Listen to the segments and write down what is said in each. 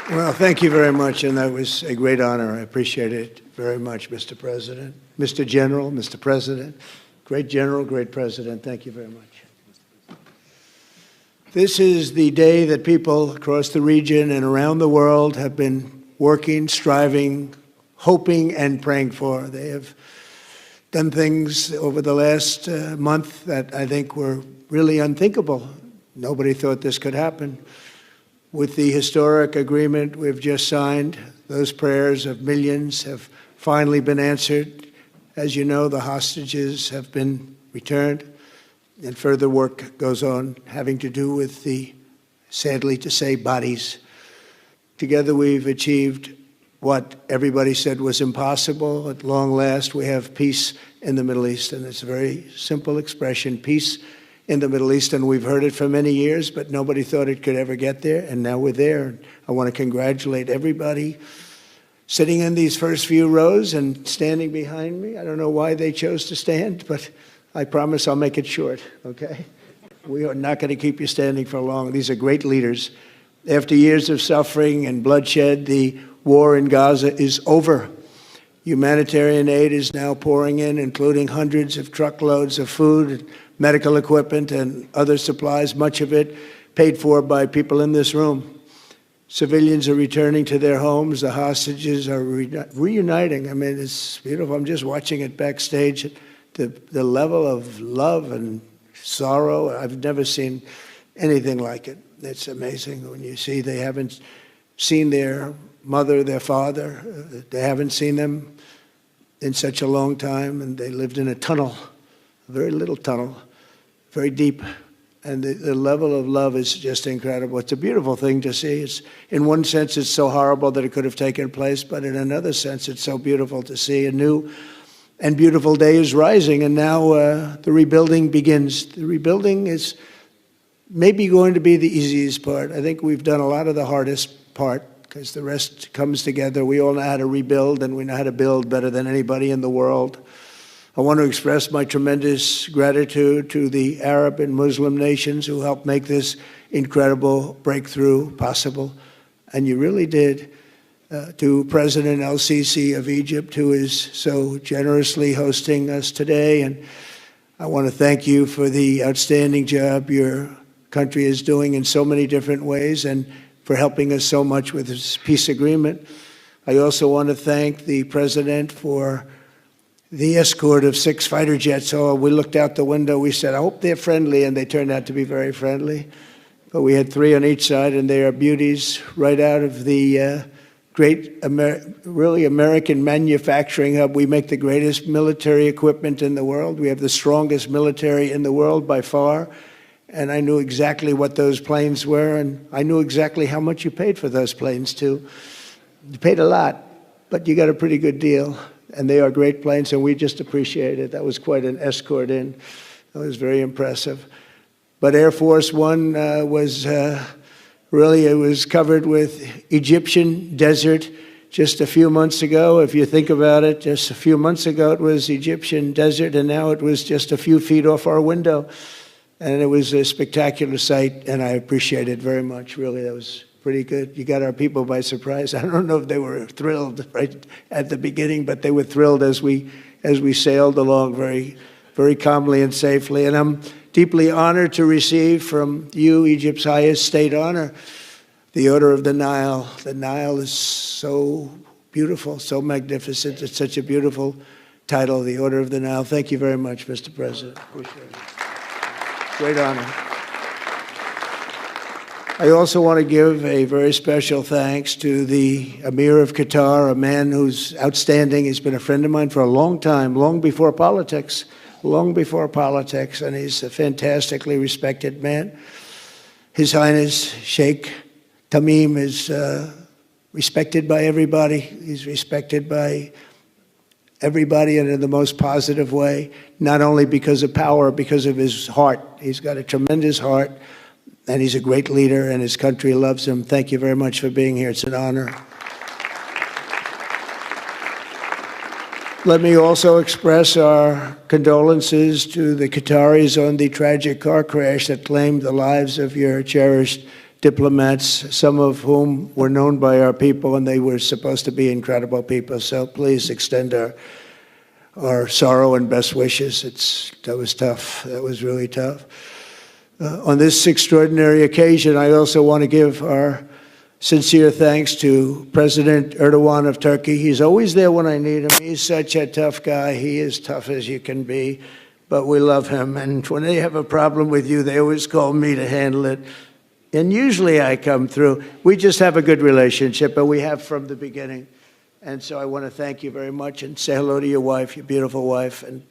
Well, thank you very much, and that was a great honor. I appreciate it very much, Mr. President. Mr. General, Mr. President, great General, great President, thank you very much. This is the day that people across the region and around the world have been working, striving, hoping, and praying for. They have done things over the last month that I think were really unthinkable. Nobody thought this could happen. With the historic agreement we've just signed, those prayers of millions have finally been answered. As you know, the hostages have been returned, and further work goes on having to do with the, sadly to say, bodies. Together we've achieved what everybody said was impossible. At long last, we have peace in the Middle East, and it's a very simple expression, peace in the Middle East, and we've heard it for many years, but nobody thought it could ever get there, and now we're there. I want to congratulate everybody sitting in these first few rows and standing behind me. I don't know why they chose to stand, but I promise I'll make it short, okay? We are not going to keep you standing for long. These are great leaders. After years of suffering and bloodshed, the war in Gaza is over. Humanitarian aid is now pouring in, including hundreds of truckloads of food, medical equipment, and other supplies, much of it paid for by people in this room. Civilians are returning to their homes. The hostages are reuniting. I mean, it's beautiful. I'm just watching it backstage. The level of love and sorrow, I've never seen anything like it. It's amazing when you see they haven't seen their mother, their father. They haven't seen them in such a long time, and they lived in a tunnel, a very little tunnel, very deep, and the level of love is just incredible. It's a beautiful thing to see. It's, in one sense, it's so horrible that it could have taken place, but in another sense, it's so beautiful to see. A new and beautiful day is rising, and now the rebuilding begins. The rebuilding is maybe going to be the easiest part. I think we've done a lot of the hardest part, because the rest comes together. We all know how to rebuild, and we know how to build better than anybody in the world. I want to express my tremendous gratitude to the Arab and Muslim nations who helped make this incredible breakthrough possible. And you really did. To President El-Sisi of Egypt, who is so generously hosting us today. And I want to thank you for the outstanding job your country is doing in so many different ways, and for helping us so much with this peace agreement. I also want to thank the President for the escort of 6 fighter jets. Oh, we looked out the window, we said, I hope they're friendly, and they turned out to be very friendly. But we had 3 on each side, and they are beauties right out of the great, really American manufacturing hub. We make the greatest military equipment in the world. We have the strongest military in the world by far. And I knew exactly what those planes were, and I knew exactly how much you paid for those planes, too. You paid a lot, but you got a pretty good deal. And they are great planes, and we just appreciate it. That was quite an escort in. That was very impressive. But Air Force One was really, it was covered with Egyptian desert just a few months ago. If you think about it, just a few months ago it was Egyptian desert, and now it was just a few feet off our window. And it was a spectacular sight, and I appreciate it very much. Really, that was pretty good. You got our people by surprise. I don't know if they were thrilled right at the beginning, but they were thrilled as we sailed along very, very calmly and safely. And I'm deeply honored to receive from you, Egypt's highest state honor, the Order of the Nile. The Nile is so beautiful, so magnificent. It's such a beautiful title, the Order of the Nile. Thank you very much, Mr. President. Appreciate it. Great honor. I also want to give a very special thanks to the Emir of Qatar, a man who's outstanding. He's been a friend of mine for a long time, long before politics, and he's a fantastically respected man. His Highness Sheikh Tamim is respected by everybody. He's respected by everybody, and in the most positive way, not only because of power, because of his heart. He's got a tremendous heart. And he's a great leader, and his country loves him. Thank you very much for being here. It's an honor. Let me also express our condolences to the Qataris on the tragic car crash that claimed the lives of your cherished diplomats, some of whom were known by our people, and they were supposed to be incredible people. So please extend our sorrow and best wishes. That was tough. That was really tough. On this extraordinary occasion, I also want to give our sincere thanks to President Erdogan of Turkey. He's always there when I need him. He's such a tough guy. He is tough as you can be, but we love him. And when they have a problem with you, they always call me to handle it. And usually I come through. We just have a good relationship, but we have from the beginning. And so I want to thank you very much and say hello to your wife, your beautiful wife. And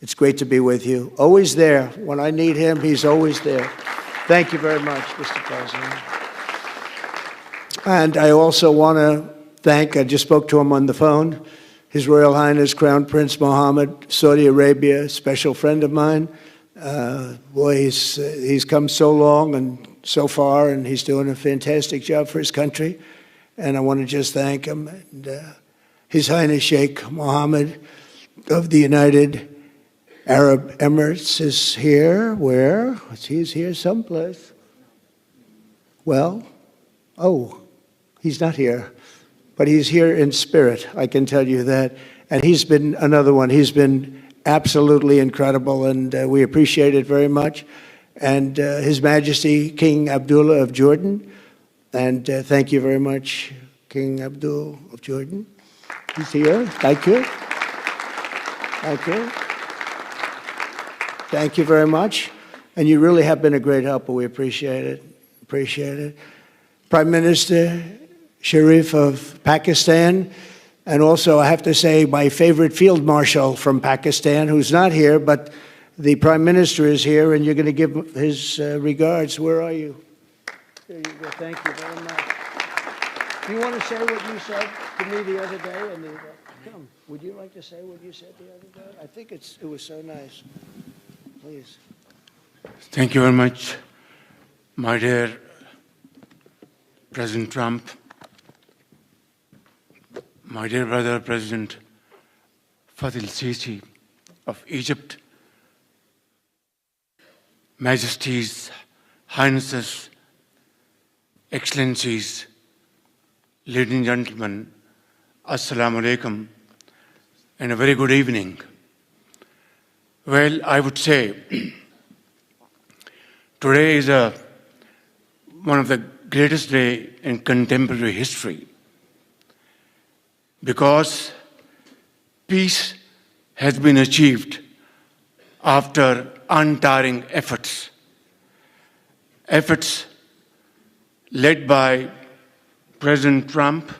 it's great to be with you. Always there. When I need him, he's always there. Thank you very much, Mr. President. And I also want to thank, I just spoke to him on the phone, His Royal Highness Crown Prince Mohammed, Saudi Arabia, special friend of mine. Boy, he's come so long and so far, and he's doing a fantastic job for his country. And I want to just thank him. And, His Highness Sheikh Mohammed of the United Arab Emirates is here. Where? He's here someplace. Well, he's not here, but he's here in spirit, I can tell you that. And he's been another one. He's been absolutely incredible, and we appreciate it very much. And His Majesty King Abdullah of Jordan, and thank you very much, King Abdul of Jordan. He's here. Thank you. Thank you. Thank you very much. And you really have been a great helper. We appreciate it. Appreciate it. Prime Minister Sharif of Pakistan, and also I have to say my favorite field marshal from Pakistan, who's not here, but the Prime Minister is here, and you're going to give his regards. Where are you? There you go. Thank you very much. Do you want to say what you said to me the other day? Come, would you like to say what you said the other day? I think it was so nice. Please. Thank you very much, my dear President Trump, my dear brother President Faisal Sisi of Egypt, Majesties, Highnesses, Excellencies, ladies and gentlemen, Assalamu alaikum, and a very good evening. Well, I would say today is one of the greatest days in contemporary history, because peace has been achieved after untiring efforts led by President Trump,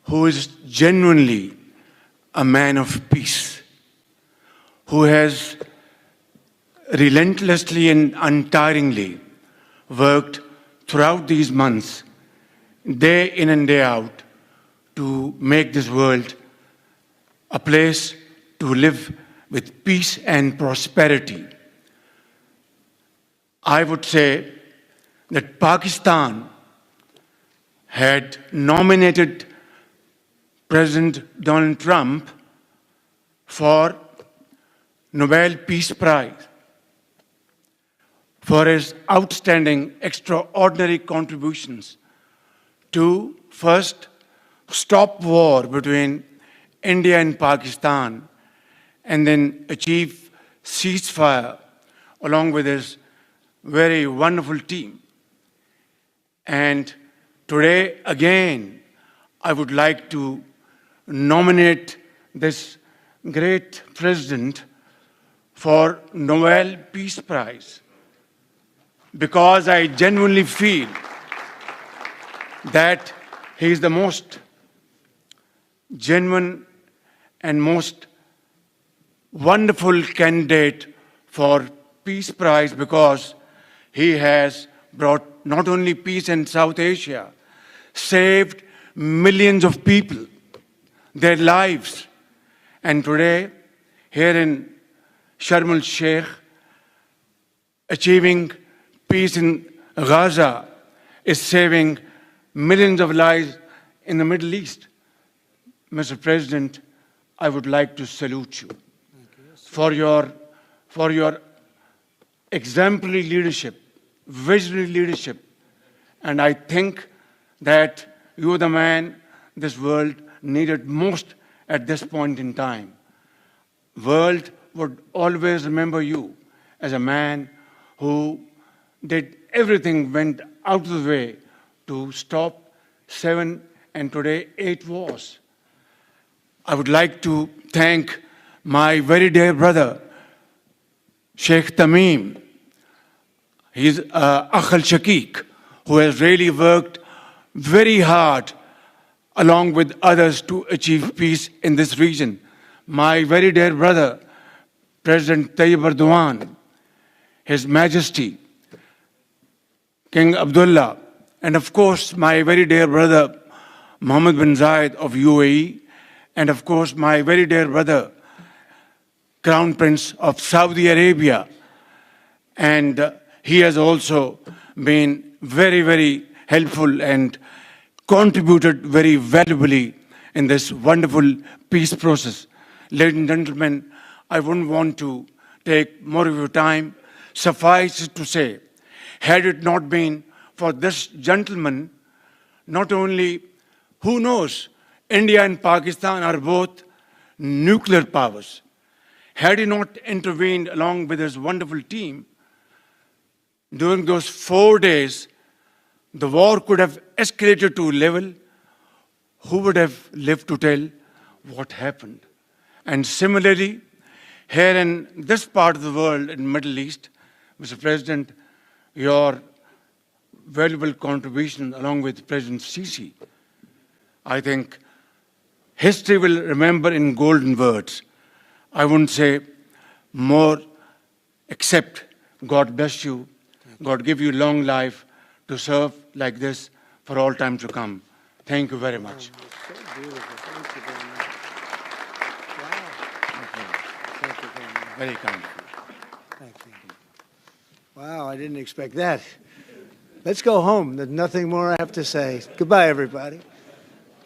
who is genuinely a man of peace, who has relentlessly and untiringly worked throughout these months, day in and day out, to make this world a place to live with peace and prosperity. I would say that Pakistan had nominated President Donald Trump for Nobel Peace Prize for his outstanding, extraordinary contributions to first stop war between India and Pakistan, and then achieve ceasefire along with his very wonderful team. And today, again, I would like to nominate this great president for Nobel Peace Prize, because I genuinely feel that he is the most genuine and most wonderful candidate for Peace Prize, because he has brought not only peace in South Asia, saved millions of people, their lives. And today, here in Sharm el-Sheikh, achieving peace in Gaza is saving millions of lives in the Middle East. Mr. President, I would like to salute you for your exemplary leadership visionary leadership. And I think that you're the man this world needed most at this point in time. World would always remember you as a man who did everything, went out of the way to stop 7 and today 8 wars. I would like to thank my very dear brother, Sheikh Tamim. He's Akh al-Shaqiq, who has really worked very hard along with others to achieve peace in this region. My very dear brother, President Tayyip Erdogan, His Majesty, King Abdullah, and of course my very dear brother, Mohammed bin Zayed of UAE, and of course my very dear brother, Crown Prince of Saudi Arabia. And he has also been very, very helpful and contributed very valuably in this wonderful peace process. Ladies and gentlemen, I wouldn't want to take more of your time. Suffice it to say, had it not been for this gentleman, not only, who knows, India and Pakistan are both nuclear powers. Had he not intervened along with his wonderful team, during those 4 days, the war could have escalated to a level. Who would have lived to tell what happened? And similarly, here in this part of the world, in the Middle East, Mr. President, your valuable contribution along with President Sisi, I think history will remember in golden words. I wouldn't say more except God bless you, God give you long life to serve like this for all time to come. Thank you very much. So beautiful. Thank you very much. Wow. Thank you very much. Very kind. Thank you. Wow, I didn't expect that. Let's go home. There's nothing more I have to say. Goodbye, everybody.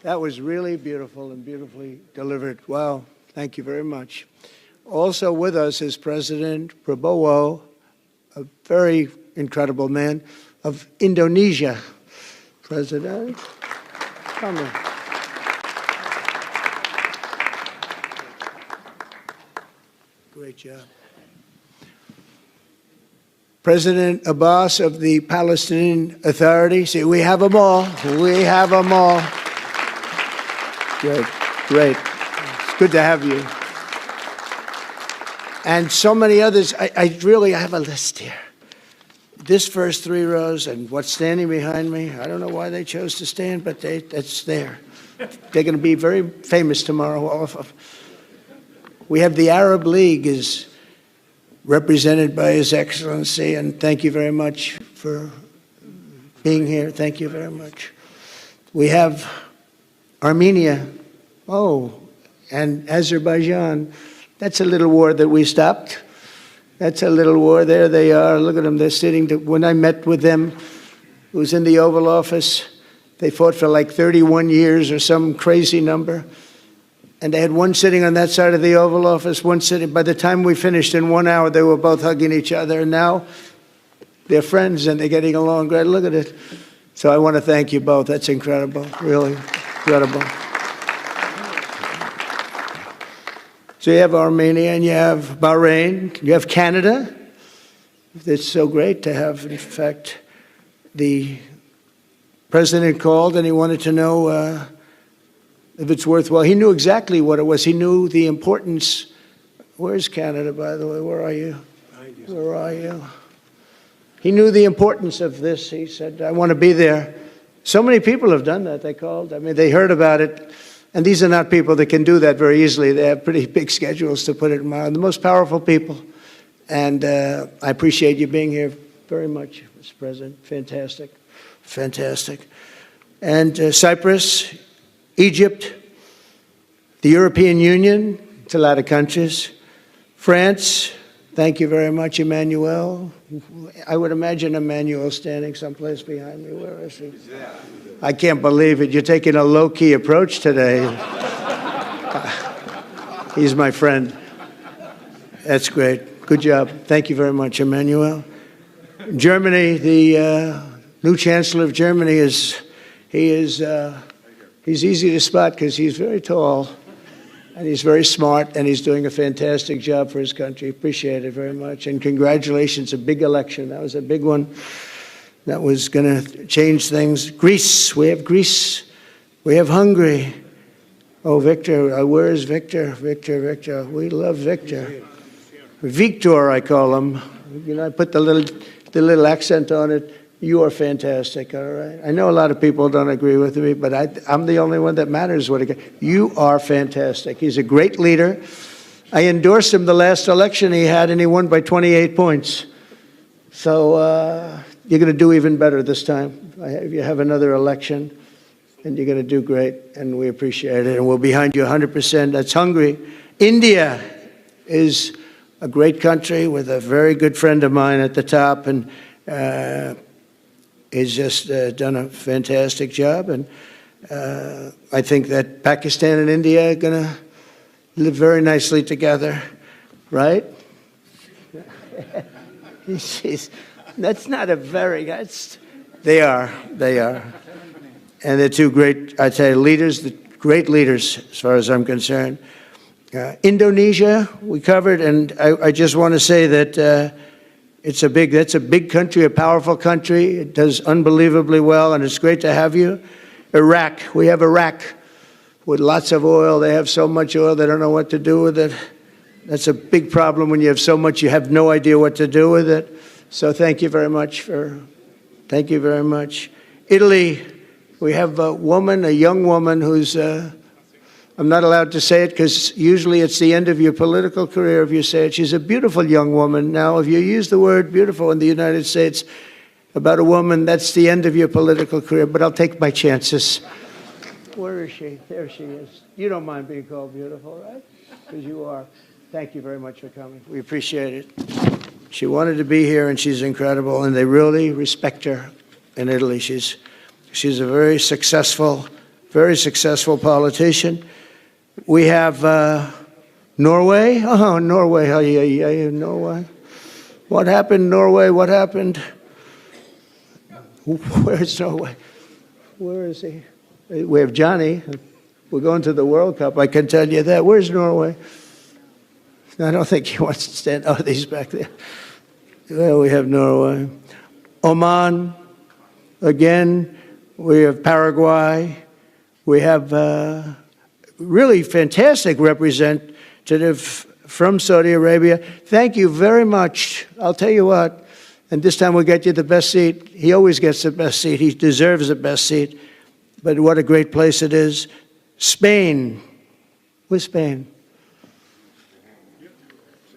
That was really beautiful and beautifully delivered. Wow, thank you very much. Also with us is President Prabowo, a very incredible man, of Indonesia. President, come in. Great job. President Abbas of the Palestinian Authority. See, we have them all. We have them all. Great, great. It's good to have you. And so many others. I have a list here. This first 3 rows and what's standing behind me, I don't know why they chose to stand, but it's there. They're going to be very famous tomorrow, all of them. We have the Arab League is represented by His Excellency, and thank you very much for being here. Thank you very much. We have Armenia, and Azerbaijan. That's a little war that we stopped. That's a little war. There they are. Look at them. They're sitting. When I met with them, it was in the Oval Office. They fought for like 31 years or some crazy number. And they had one sitting on that side of the Oval Office, one sitting. By the time we finished in 1 hour, they were both hugging each other. And now they're friends and they're getting along great. Look at it. So I want to thank you both. That's incredible. Really incredible. So you have Armenia and you have Bahrain, you have Canada. It's so great to have, in fact, the president called and he wanted to know if it's worthwhile. He knew exactly what it was. He knew the importance. Where's Canada, by the way? Where are you? Where are you? He knew the importance of this. He said, I want to be there. So many people have done that. They called. I mean, they heard about it. And these are not people that can do that very easily. They have pretty big schedules to put it in mind. The most powerful people. And I appreciate you being here very much, Mr. President. Fantastic. Fantastic. And Cyprus, Egypt, the European Union, it's a lot of countries. France, thank you very much, Emmanuel. I would imagine Emmanuel standing someplace behind me. Where is he? I can't believe it. You're taking a low-key approach today. He's my friend. That's great. Good job. Thank you very much, Emmanuel. Germany, the new Chancellor of Germany he's easy to spot because he's very tall and he's very smart and he's doing a fantastic job for his country. Appreciate it very much. And congratulations, a big election. That was a big one. That was going to change things. Greece, we have Greece. We have Hungary. Oh, Victor, where is Victor? Victor. We love Victor. Victor, I call him. You know, I put the little accent on it. You are fantastic, all right? I know a lot of people don't agree with me, but I'm the only one that matters. You are fantastic. He's a great leader. I endorsed him the last election he had, and he won by 28 points. So you're going to do even better this time. You have another election, and you're going to do great, and we appreciate it, and we're behind you 100%. That's Hungary. India is a great country with a very good friend of mine at the top, and he's just done a fantastic job. And I think that Pakistan and India are going to live very nicely together, right? That's not a very, they are. And they're two great, I tell you, leaders, great leaders as far as I'm concerned. Indonesia, we covered, and I just want to say that that's a big country, a powerful country. It does unbelievably well, and it's great to have you. Iraq, we have Iraq with lots of oil. They have so much oil, they don't know what to do with it. That's a big problem when you have so much, you have no idea what to do with it. So thank you very much thank you very much. Italy, we have a young woman who's, I'm not allowed to say it because usually it's the end of your political career if you say it. She's a beautiful young woman. Now, if you use the word beautiful in the United States about a woman, that's the end of your political career, but I'll take my chances. Where is she? There she is. You don't mind being called beautiful, right? Because you are. Thank you very much for coming. We appreciate it. She wanted to be here, and she's incredible, and they really respect her in Italy. She's a very successful politician. We have Norway. Oh, Norway. Norway. What happened, Norway? What happened? Where's Norway? Where is he? We have Johnny. We're going to the World Cup, I can tell you that. Where's Norway? I don't think he wants to stand. Oh, he's back there. Well, we have Norway. Oman, again. We have Paraguay. We have really fantastic representative from Saudi Arabia. Thank you very much. I'll tell you what, and this time we'll get you the best seat. He always gets the best seat. He deserves the best seat. But what a great place it is. Spain. Where's Spain?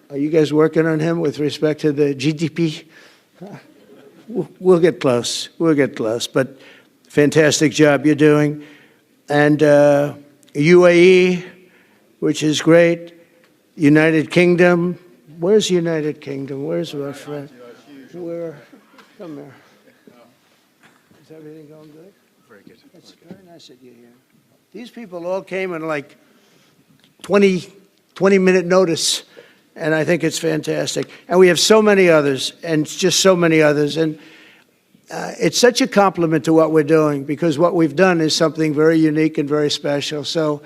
Are you guys working on him with respect to the GDP? We'll get close. We'll get close. But fantastic job you're doing. And UAE, which is great. United Kingdom. Where's United Kingdom? Where's our friend? Come here. Is everything going good? Very good. That's very nice that you're here. These people all came in like 20-minute notice. And I think it's fantastic. And we have so many others, and just so many others. And it's such a compliment to what we're doing, because what we've done is something very unique and very special. So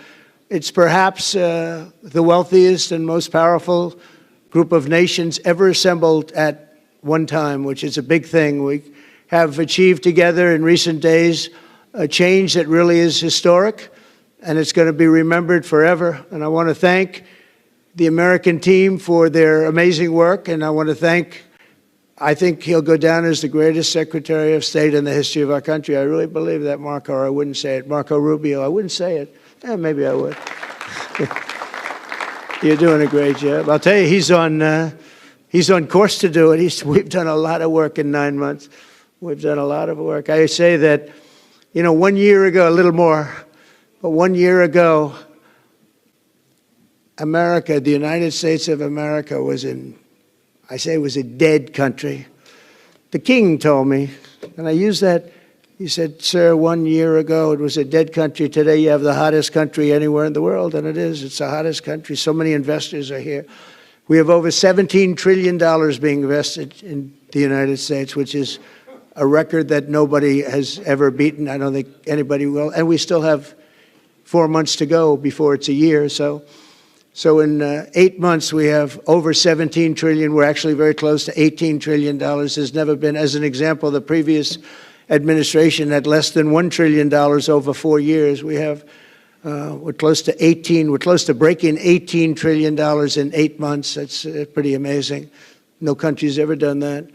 it's perhaps the wealthiest and most powerful group of nations ever assembled at one time, which is a big thing. We have achieved together in recent days a change that really is historic, and it's going to be remembered forever. And I want to thank the American team for their amazing work, and I want to thank, I think he'll go down as the greatest Secretary of State in the history of our country. I really believe that, Marco, or I wouldn't say it. Marco Rubio, I wouldn't say it. Maybe I would. You're doing a great job. I'll tell you, he's on course to do it. We've done a lot of work in 9 months. We've done a lot of work. I say that, 1 year ago, a little more, but 1 year ago, America, the United States of America was was a dead country. The king told me, and I use that, he said, sir, 1 year ago it was a dead country. Today you have the hottest country anywhere in the world, and it is. It's the hottest country. So many investors are here. We have over $17 trillion being invested in the United States, which is a record that nobody has ever beaten. I don't think anybody will. And we still have 4 months to go before it's a year. So in 8 months, we have over 17 trillion. We're actually very close to $18 trillion. There's never been, as an example, the previous administration had less than $1 trillion over 4 years. We have, we're close to breaking $18 trillion in 8 months. That's pretty amazing. No country's ever done that.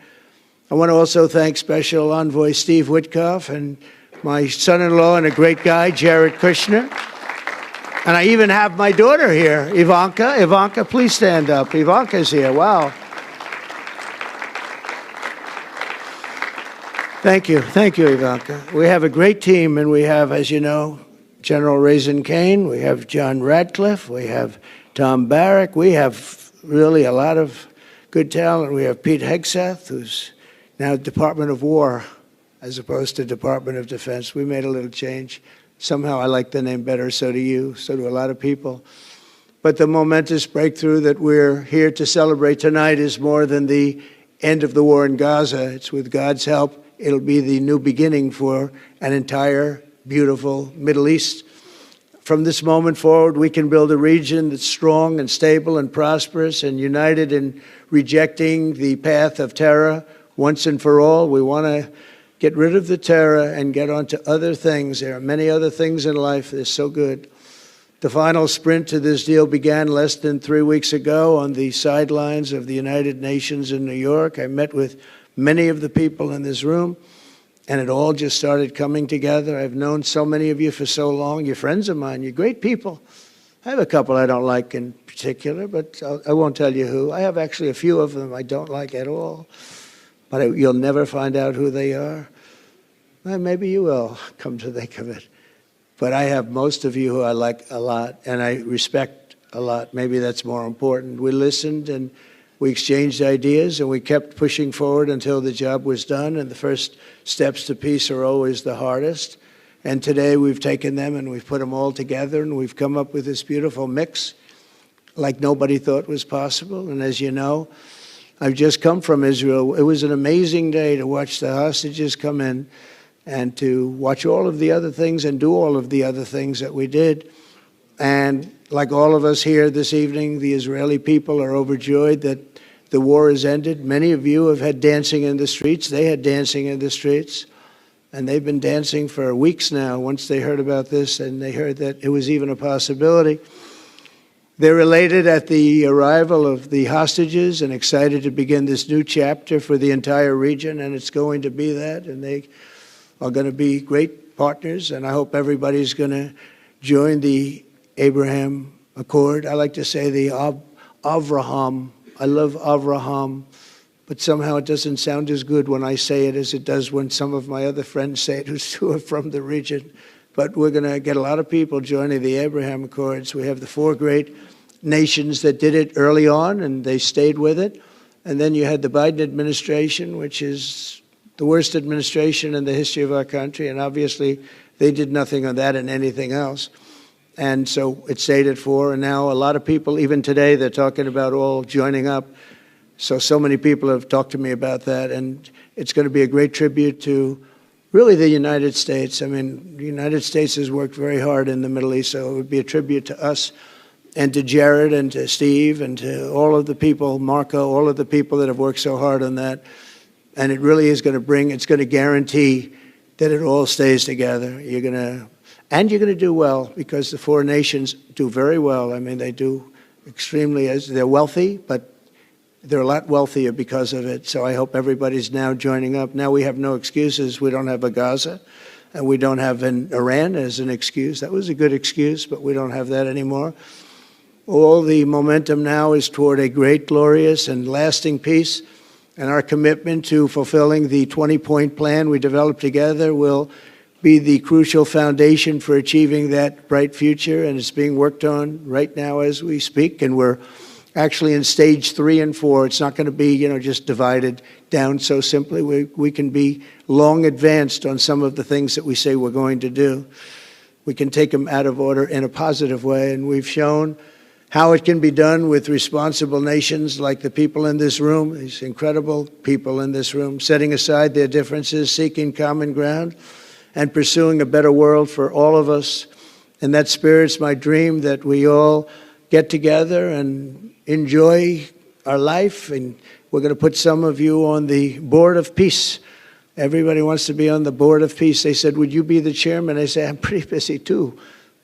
I want to also thank Special Envoy Steve Witkoff and my son-in-law and a great guy, Jared Kushner. And I even have my daughter here, Ivanka. Ivanka, please stand up. Ivanka's here. Wow. Thank you. Thank you, Ivanka. We have a great team, and we have, as you know, General Raisin Kane. We have John Radcliffe. We have Tom Barrack. We have really a lot of good talent. We have Pete Hegseth, who's now Department of War as opposed to Department of Defense. We made a little change. Somehow I like the name better, so do you, so do a lot of people. But the momentous breakthrough that we're here to celebrate tonight is more than the end of the war in Gaza. It's with God's help, it'll be the new beginning for an entire beautiful Middle East. From this moment forward, we can build a region that's strong and stable and prosperous and united in rejecting the path of terror once and for all. We want to get rid of the terror and get on to other things. There are many other things in life that are so good. The final sprint to this deal began less than 3 weeks ago on the sidelines of the United Nations in New York. I met with many of the people in this room, and it all just started coming together. I've known so many of you for so long. You're friends of mine. You're great people. I have a couple I don't like in particular, but I won't tell you who. I have actually a few of them I don't like at all. But you'll never find out who they are. Well, maybe you will, come to think of it. But I have most of you who I like a lot, and I respect a lot. Maybe that's more important. We listened, and we exchanged ideas, and we kept pushing forward until the job was done, and the first steps to peace are always the hardest. And today we've taken them, and we've put them all together, and we've come up with this beautiful mix like nobody thought was possible. And as you know, I've just come from Israel. It was an amazing day to watch the hostages come in and to watch all of the other things and do all of the other things that we did. And like all of us here this evening, the Israeli people are overjoyed that the war has ended. Many of you have had dancing in the streets. They had dancing in the streets. And they've been dancing for weeks now once they heard about this and they heard that it was even a possibility. They're elated at the arrival of the hostages and excited to begin this new chapter for the entire region, and it's going to be that, and they are going to be great partners, and I hope everybody's going to join the Abraham Accord. I like to say the Avraham. I love Avraham, but somehow it doesn't sound as good when I say it as it does when some of my other friends say it who are from the region. But we're going to get a lot of people joining the Abraham Accords. We have the 4 great nations that did it early on, and they stayed with it. And then you had the Biden administration, which is the worst administration in the history of our country. And obviously, they did nothing on that and anything else. And so it stayed at 4. And now a lot of people, even today, they're talking about all joining up. So many people have talked to me about that. And it's going to be a great tribute to really the United States. I mean, the United States has worked very hard in the Middle East, so it would be a tribute to us and to Jared and to Steve and to all of the people, Marco, all of the people that have worked so hard on that. And it really is going to bring, it's going to guarantee that it all stays together. You're going to do well, because the 4 nations do very well. I mean, they do extremely, they're wealthy, but they're a lot wealthier because of it. So I hope everybody's now joining up. Now we have no excuses. We don't have a Gaza, and we don't have an Iran as an excuse. That was a good excuse, but we don't have that anymore. All the momentum now is toward a great, glorious, and lasting peace. And our commitment to fulfilling the 20-point plan we developed together will be the crucial foundation for achieving that bright future. And it's being worked on right now as we speak. And we're actually in stage 3 and 4. It's not going to be, just divided down so simply. We can be long advanced on some of the things that we say we're going to do. We can take them out of order in a positive way, and we've shown how it can be done with responsible nations like the people in this room, these incredible people in this room, setting aside their differences, seeking common ground, and pursuing a better world for all of us. In that spirit, it's my dream that we all get together and enjoy our life. And we're going to put some of you on the Board of Peace. Everybody wants to be on the Board of Peace. They said, would you be the chairman? I say, I'm pretty busy too.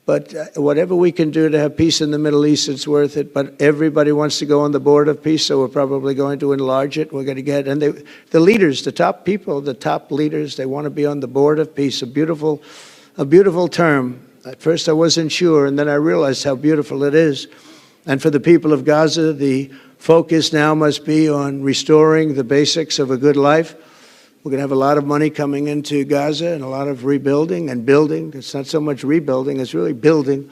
But whatever we can do to have peace in the Middle East, it's worth it. But everybody wants to go on the Board of Peace, so we're probably going to enlarge it. We're going to get, and the leaders, the top people, the top leaders, they want to be on the Board of Peace. A beautiful term. At first I wasn't sure, and then I realized how beautiful it is. And for the people of Gaza, the focus now must be on restoring the basics of a good life. We're going to have a lot of money coming into Gaza and a lot of rebuilding and building. It's not so much rebuilding, it's really building,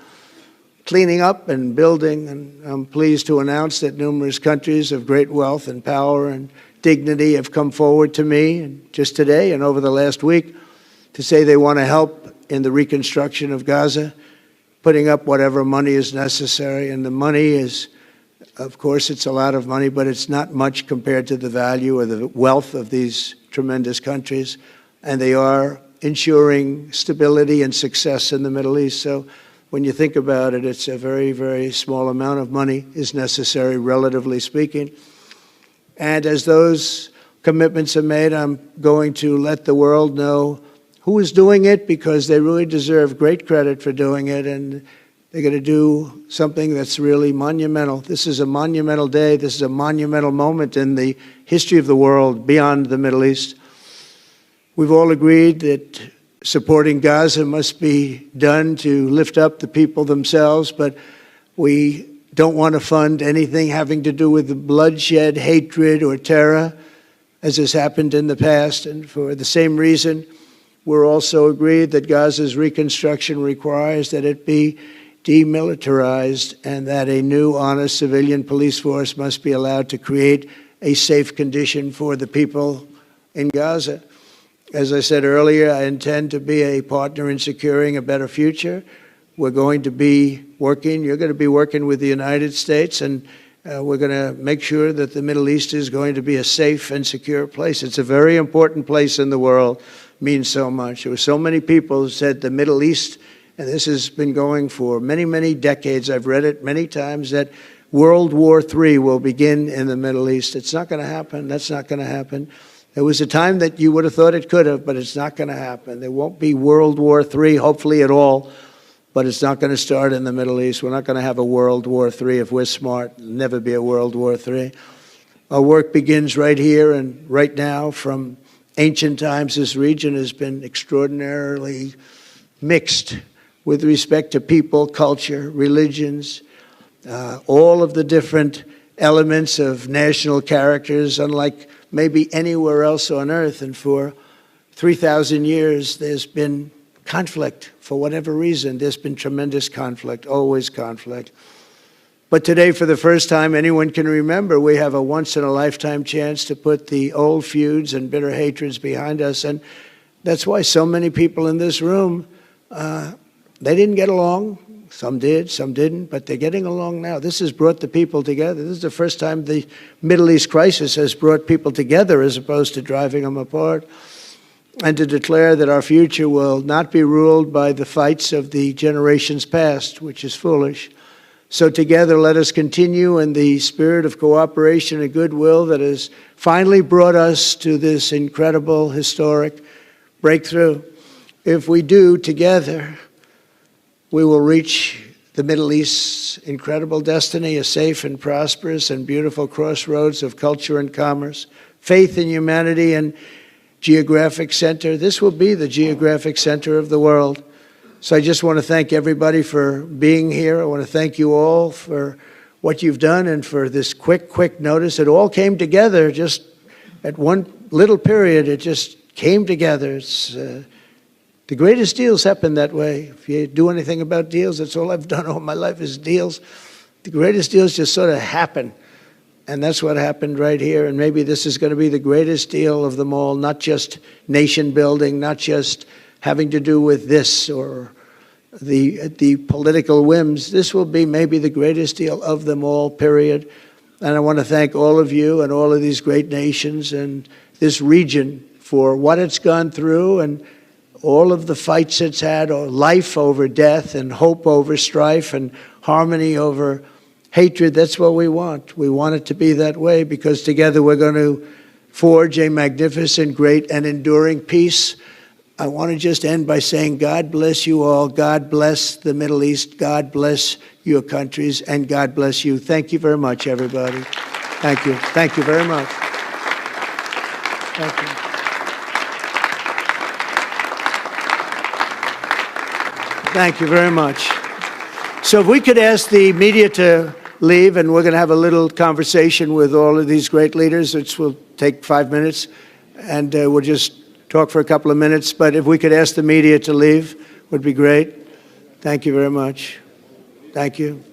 cleaning up and building. And I'm pleased to announce that numerous countries of great wealth and power and dignity have come forward to me and just today and over the last week to say they want to help in the reconstruction of Gaza, putting up whatever money is necessary. And the money is, of course, it's a lot of money, but it's not much compared to the value or the wealth of these tremendous countries, and they are ensuring stability and success in the Middle East. So when you think about it, it's a very, very small amount of money is necessary, relatively speaking. And as those commitments are made, I'm going to let the world know who is doing it, because they really deserve great credit for doing it, and they're going to do something that's really monumental. This is a monumental day. This is a monumental moment in the history of the world beyond the Middle East. We've all agreed that supporting Gaza must be done to lift up the people themselves, but we don't want to fund anything having to do with bloodshed, hatred, or terror, as has happened in the past. And for the same reason, we're also agreed that Gaza's reconstruction requires that it be demilitarized and that a new, honest civilian police force must be allowed to create a safe condition for the people in Gaza. As I said earlier, I intend to be a partner in securing a better future. We're going to be working, you're going to be working with the United States, and we're going to make sure that the Middle East is going to be a safe and secure place. It's a very important place in the world, means so much. There were so many people who said the Middle East, and this has been going for many, many decades. I've read it many times, that World War III will begin in the Middle East. It's not going to happen. That's not going to happen. There was a time that you would have thought it could have, but it's not going to happen. There won't be World War III, hopefully at all, but it's not going to start in the Middle East. We're not going to have a World War III if we're smart. There'll never be a World War III. Our work begins right here and right now. From ancient times, this region has been extraordinarily mixed with respect to people, culture, religions, all of the different elements of national characters, unlike maybe anywhere else on earth. And for 3,000 years, there's been conflict. For whatever reason, there's been tremendous conflict, always conflict. But today, for the first time anyone can remember, we have a once-in-a-lifetime chance to put the old feuds and bitter hatreds behind us. And that's why so many people in this room, they didn't get along. Some did, some didn't, but they're getting along now. This has brought the people together. This is the first time the Middle East crisis has brought people together as opposed to driving them apart. And to declare that our future will not be ruled by the fights of the generations past, which is foolish. So together, let us continue in the spirit of cooperation and goodwill that has finally brought us to this incredible, historic breakthrough. If we do together, we will reach the Middle East's incredible destiny, a safe and prosperous and beautiful crossroads of culture and commerce, faith in humanity and geographic center. This will be the geographic center of the world. So I just want to thank everybody for being here. I want to thank you all for what you've done and for this quick notice. It all came together just at one little period. It just came together. It's the greatest deals happen that way. If you do anything about deals, that's all I've done all my life is deals. The greatest deals just sort of happen. And that's what happened right here. And maybe this is going to be the greatest deal of them all, not just nation building, not just having to do with this or the political whims. This will be maybe the greatest deal of them all, period. And I want to thank all of you and all of these great nations and this region for what it's gone through and all of the fights it's had, or life over death and hope over strife and harmony over hatred. That's what we want. We want it to be that way because together we're going to forge a magnificent, great, and enduring peace. I want to just end by saying God bless you all. God bless the Middle East. God bless your countries. And God bless you. Thank you very much, everybody. Thank you. Thank you very much. Thank you. Thank you very much. So if we could ask the media to leave, and we're going to have a little conversation with all of these great leaders, which will take 5 minutes, and we'll just talk for a couple of minutes. But if we could ask the media to leave, would be great. Thank you very much. Thank you.